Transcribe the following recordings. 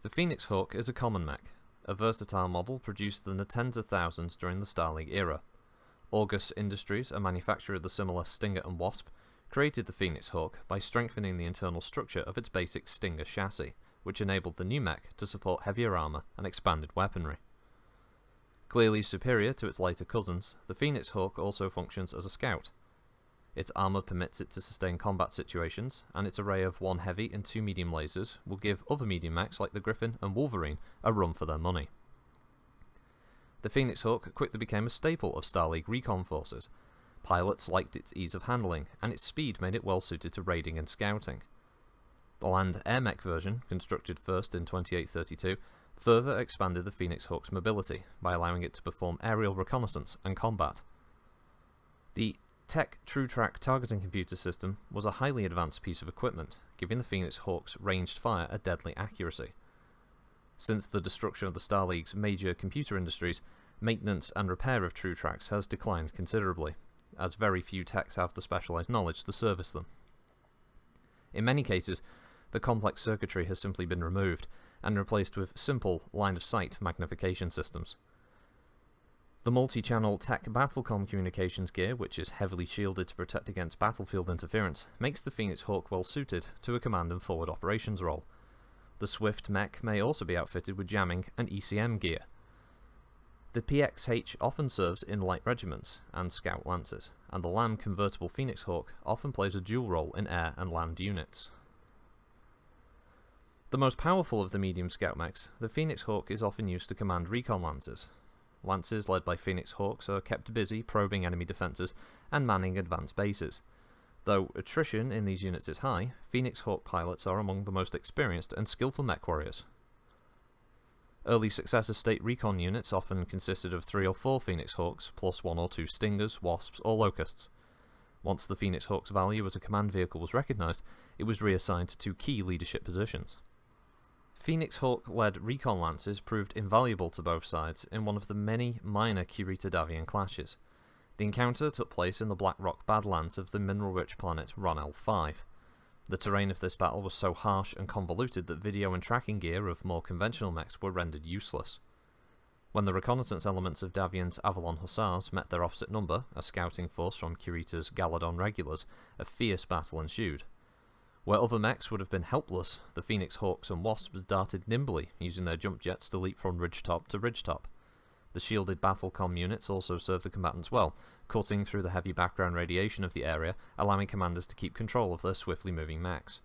The Phoenix Hawk is a common mech, a versatile model produced in the tens of thousands during the Starleague era. Orguss Industries, a manufacturer of the similar Stinger and Wasp, created the Phoenix Hawk by strengthening the internal structure of its basic Stinger chassis, which enabled the new mech to support heavier armor and expanded weaponry. Clearly superior to its later cousins, the Phoenix Hawk also functions as a scout. Its armor permits it to sustain combat situations, and its array of 1 heavy and 2 medium lasers will give other medium mechs like the Griffin and Wolverine a run for their money. The Phoenix Hawk quickly became a staple of Starleague recon forces. Pilots liked its ease of handling, and its speed made it well suited to raiding and scouting. The land air mech version, constructed first in 2832, further expanded the Phoenix Hawk's mobility by allowing it to perform aerial reconnaissance and combat. The Tech TrueTrack targeting computer system was a highly advanced piece of equipment, giving the Phoenix Hawk's ranged fire a deadly accuracy. Since the destruction of the Starleague's major computer industries, maintenance and repair of TrueTracks has declined considerably, as very few techs have the specialized knowledge to service them. In many cases, the complex circuitry has simply been removed and replaced with simple line-of-sight magnification systems. The multi-channel tech Battlecom communications gear, which is heavily shielded to protect against battlefield interference, makes the Phoenix Hawk well suited to a command and forward operations role. The Swift mech may also be outfitted with jamming and ECM gear. The PXH often serves in light regiments and scout lances, and the LAM convertible Phoenix Hawk often plays a dual role in air and land units. The most powerful of the medium scout mechs, the Phoenix Hawk is often used to command recon lancers. Lancers led by Phoenix Hawks are kept busy probing enemy defences and manning advanced bases. Though attrition in these units is high, Phoenix Hawk pilots are among the most experienced and skillful mech warriors. Early successor state recon units often consisted of 3 or 4 Phoenix Hawks, plus 1 or 2 Stingers, Wasps, or Locusts. Once the Phoenix Hawk's value as a command vehicle was recognised, it was reassigned to key leadership positions. Phoenix Hawk-led recon lances proved invaluable to both sides in one of the many minor Kurita-Davion clashes. The encounter took place in the Black Rock Badlands of the mineral-rich planet Ronel 5. The terrain of this battle was so harsh and convoluted that video and tracking gear of more conventional mechs were rendered useless. When the reconnaissance elements of Davion's Avalon Hussars met their opposite number, a scouting force from Kurita's Galadon Regulars, a fierce battle ensued. Where other mechs would have been helpless, the Phoenix Hawks and Wasps darted nimbly, using their jump jets to leap from ridgetop to ridgetop. The shielded Battlecom units also served the combatants well, cutting through the heavy background radiation of the area, allowing commanders to keep control of their swiftly moving mechs.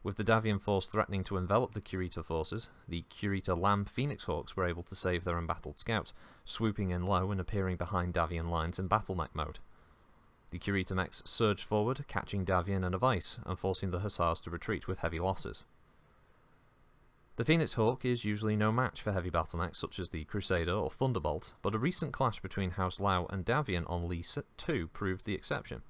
With the Davion force threatening to envelop the Kurita forces, the Kurita LAM Phoenix Hawks were able to save their embattled scouts, swooping in low and appearing behind Davion lines in battle mech mode. The Kurita mechs surged forward, catching Davion in a vice and forcing the Hussars to retreat with heavy losses. The Phoenix Hawk is usually no match for heavy battle mechs such as the Crusader or Thunderbolt, but a recent clash between House Lau and Davion on Lee 2 proved the exception.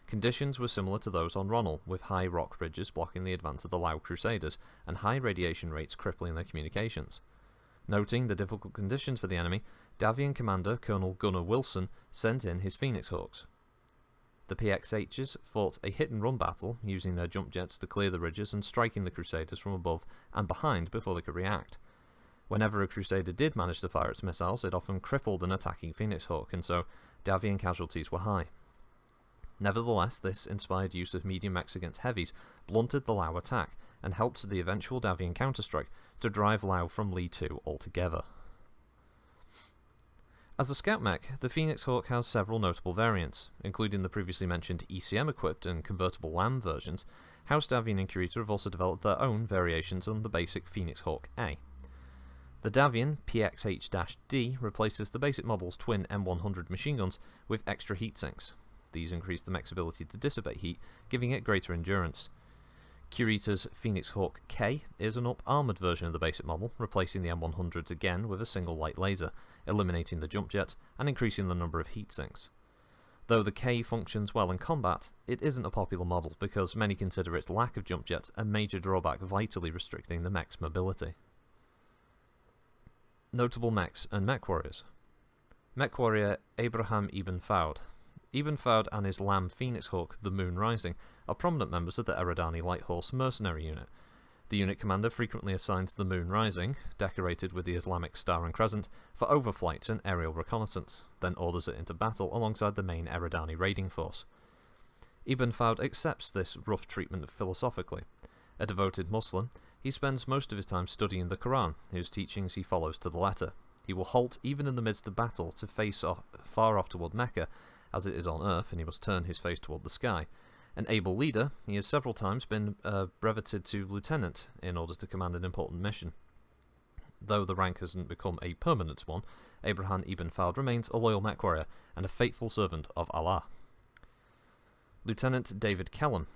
Conditions were similar to those on Ronel, with high rock ridges blocking the advance of the Lau Crusaders and high radiation rates crippling their communications. Noting the difficult conditions for the enemy, Davion commander Colonel Gunnar Wilson sent in his Phoenix Hawks. The PXHs fought a hit-and-run battle, using their jump jets to clear the ridges and striking the Crusaders from above and behind before they could react. Whenever a Crusader did manage to fire its missiles, it often crippled an attacking Phoenix Hawk, and so Davion casualties were high. Nevertheless, this inspired use of medium mechs against heavies blunted the Lau attack, and helped the eventual Davion counterstrike to drive Lau from Lee 2 altogether. As a scout mech, the Phoenix Hawk has several notable variants, including the previously mentioned ECM-equipped and convertible LAM versions. House Davion and Kurita have also developed their own variations on the basic Phoenix Hawk A. The Davion PXH-D replaces the basic model's twin M100 machine guns with extra heat sinks. These increase the mech's ability to dissipate heat, giving it greater endurance. Kurita's Phoenix Hawk K is an up-armoured version of the basic model, replacing the M100s again with a single light laser, eliminating the jump jet and increasing the number of heat sinks. Though the K functions well in combat, it isn't a popular model because many consider its lack of jump jet a major drawback, vitally restricting the mech's mobility. Notable mechs and mech warriors. Mech warrior Abraham Ibn Fawd. Ibn Fawd and his LAM Phoenix Hawk, the Moon Rising, are prominent members of the Eridani Light Horse mercenary unit. The unit commander frequently assigns the Moon Rising, decorated with the Islamic star and crescent, for overflight and aerial reconnaissance, then orders it into battle alongside the main Eridani raiding force. Ibn Fawd accepts this rough treatment philosophically. A devoted Muslim, he spends most of his time studying the Quran, whose teachings he follows to the letter. He will halt even in the midst of battle to face far off toward Mecca, as it is on earth, and he must turn his face toward the sky. An able leader, he has several times been breveted to lieutenant in order to command an important mission. Though the rank hasn't become a permanent one, Abraham Ibn Fawd remains a loyal mech warrior and a faithful servant of Allah. Lieutenant David Kellam.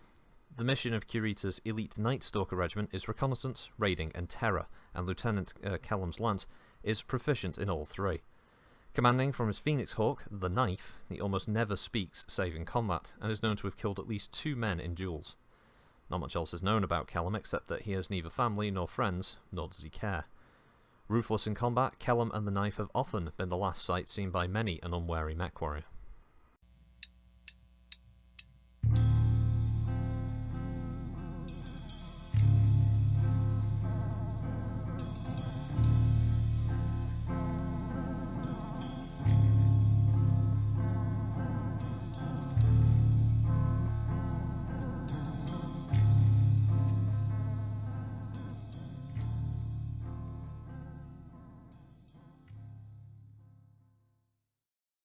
The mission of Kurita's elite Night Stalker regiment is reconnaissance, raiding, and terror, and Lieutenant Kellam's lance is proficient in all three. Commanding from his Phoenix Hawk, the Knife, he almost never speaks save in combat, and is known to have killed at least 2 men in duels. Not much else is known about Kellam except that he has neither family nor friends, nor does he care. Ruthless in combat, Kellam and the Knife have often been the last sight seen by many an unwary mech warrior.